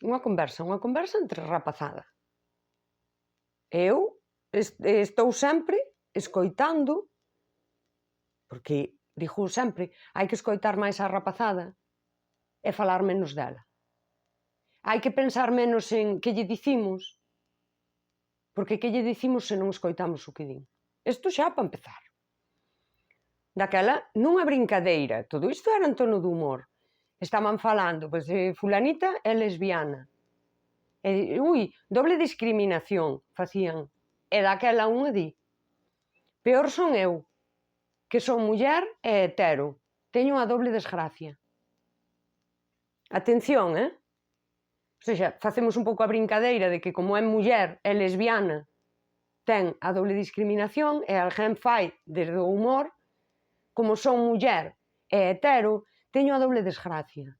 unha conversa entre rapazada. Eu estou sempre escoitando, porque digo sempre, hai que escoitar máis a rapazada e falar menos dela. Hai que pensar menos en que lle dicimos, porque que lle dicimos se non escoitamos o que din. Isto xa para empezar. Daquela, nunha brincadeira, todo isto era en tono de humor, estaban falando, pois, fulanita é lesbiana. E, doble discriminación, facían. E daquela unha di, peor son eu, que son muller e hetero, teño a doble desgracia. Atención, O seja, facemos un pouco a brincadeira de que como é muller e lesbiana ten a doble discriminación e alguén fai desde o humor, como son muller e hetero, teño a doble desgracia.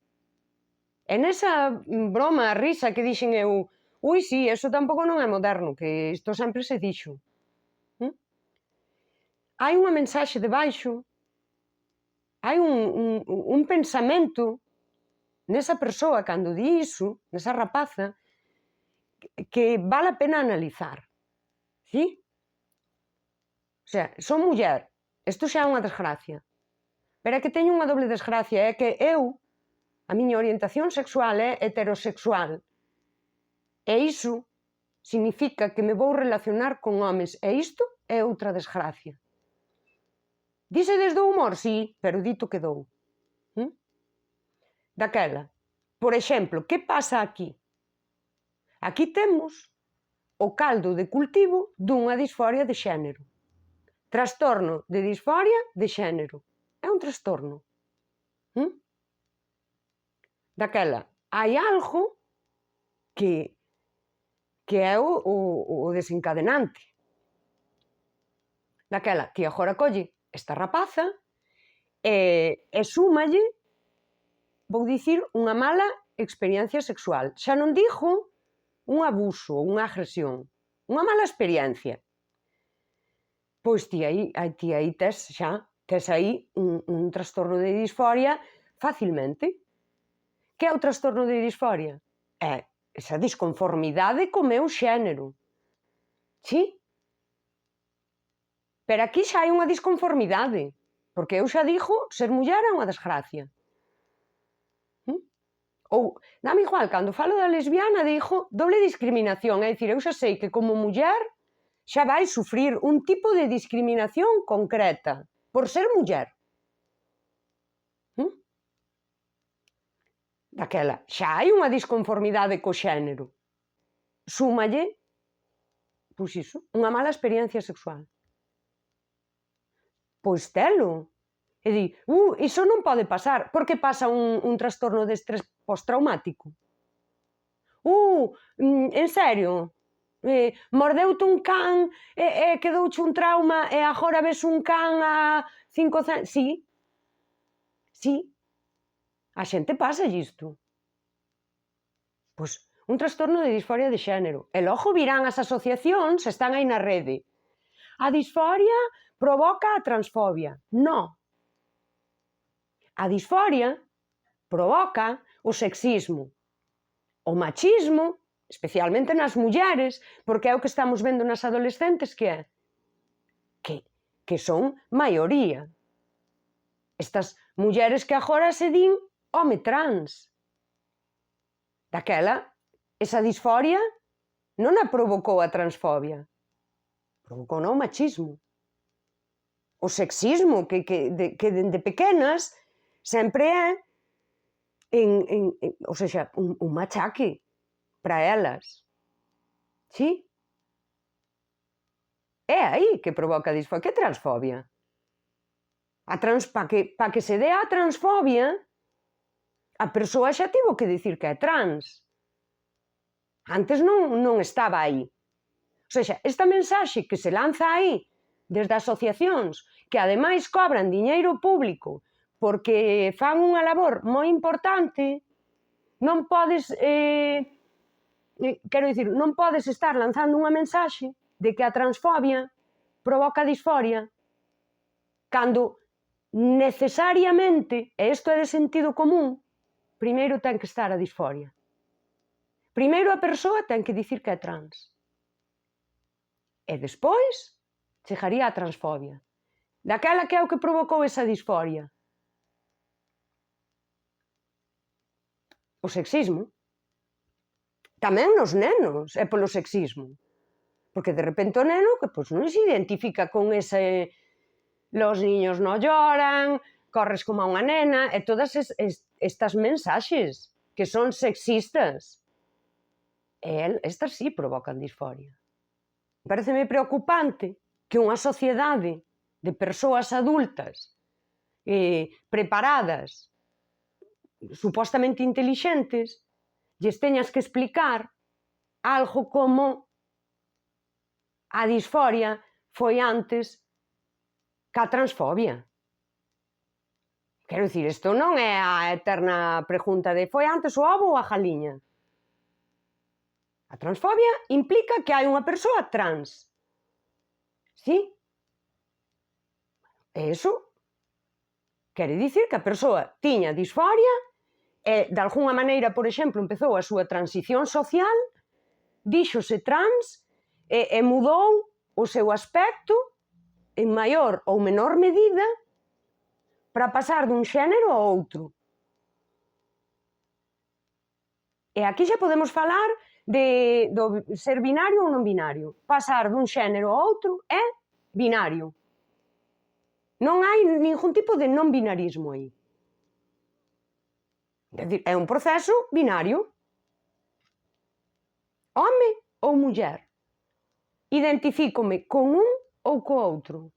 E nesa broma, risa que dixen eu, sí, eso tampouco non é moderno, que isto sempre se dixo. Hai unha mensaxe debaixo, hai un pensamento nesa persoa cando di iso, nesa rapaza, que vale a pena analizar. Sí? O sea, son muller, isto xa é unha desgracia. Pero é que teño unha doble desgracia, é que eu, a miña orientación sexual é heterosexual. E iso significa que me vou relacionar con homes, e isto é outra desgracia. Dice desde o humor, sí, pero dito quedou. Daquela, por exemplo, que pasa aquí? Aquí temos o caldo de cultivo dunha disforia de xénero. Trastorno de disforia de xénero. É un trastorno. Daquela, hai algo que é o desencadenante. Daquela, ti agora colle esta rapaza e súmalle, vou dicir, unha mala experiencia sexual. Xa non digo un abuso, unha agresión, unha mala experiencia. Pois ti aí tes aí un trastorno de disforia facilmente. Que é o trastorno de disforia? É esa disconformidade co meu xénero. Sí? Pero aquí xa hai unha disconformidade, porque eu xa digo, ser muller é unha desgracia. Ou, dame igual, cando falo da lesbiana digo doble discriminación, é dicir, eu xa sei que como muller xa vai sufrir un tipo de discriminación concreta por ser muller. Daquela, xa hai unha disconformidade co xénero. Súmalle, pois iso, unha mala experiencia sexual. Pois telo. E di, iso non pode pasar. Por que pasa un trastorno de estrés postraumático? En serio? Mordeute un can e quedouche un trauma e agora ves un can a 5 céntimos? Sí. Sí. A xente pasa isto. Pois un trastorno de disforia de xénero. E logo virán as asociacións, están aí na rede. A disforia provoca a transfobia. Non. A disforia provoca o sexismo, o machismo, especialmente nas mulleres, porque é o que estamos vendo nas adolescentes, que é que son maioría. Estas mulleres que agora se din home trans. Daquela, esa disforia non a provocou a transfobia, provocou o machismo. O sexismo, que dende pequenas sempre é ou seja, un machaque para elas. Sí? É aí que provoca a disforia. Que transfobia? Para que se dé a transfobia, a persoa xa tivo que dicir que é trans. Antes non estaba aí. O seja, esta mensaxe que se lanza aí desde asociacións que ademais cobran diñeiro público porque fan unha labor moi importante, non podes, quero dicir, non podes estar lanzando unha mensaxe de que a transfobia provoca disforia cando necesariamente, e isto é de sentido común, primeiro ten que estar a disforia. Primeiro a persoa ten que dicir que é trans. E despois chegaría a transfobia. Daquela que é o que provocou esa disforia? O sexismo. Tamén nos nenos é polo sexismo. Porque de repente o neno que non se identifica con ese los niños non lloran, corres como a unha nena, e todas estas mensaxes que son sexistas. E estas sí provocan disforia. Pareceme preocupante que unha sociedade de persoas adultas preparadas, supostamente intelixentes, lles teñas que explicar algo como a disforia foi antes ca transfobia. Quero dicir, isto non é a eterna pregunta de foi antes o ovo ou a galiña. A transfobia implica que hai unha persoa trans. Sí? E iso quere dicir que a persoa tiña disforia e, de algunha maneira, por exemplo, empezou a súa transición social, díxose trans e mudou o seu aspecto en maior ou menor medida para pasar dun xénero a outro. E aquí xa podemos falar do ser binario ou non binario. Pasar dun xénero a outro é binario. Non hai ningún tipo de non binarismo aí. É un proceso binario. Home ou muller. Identifícome con un ou co outro.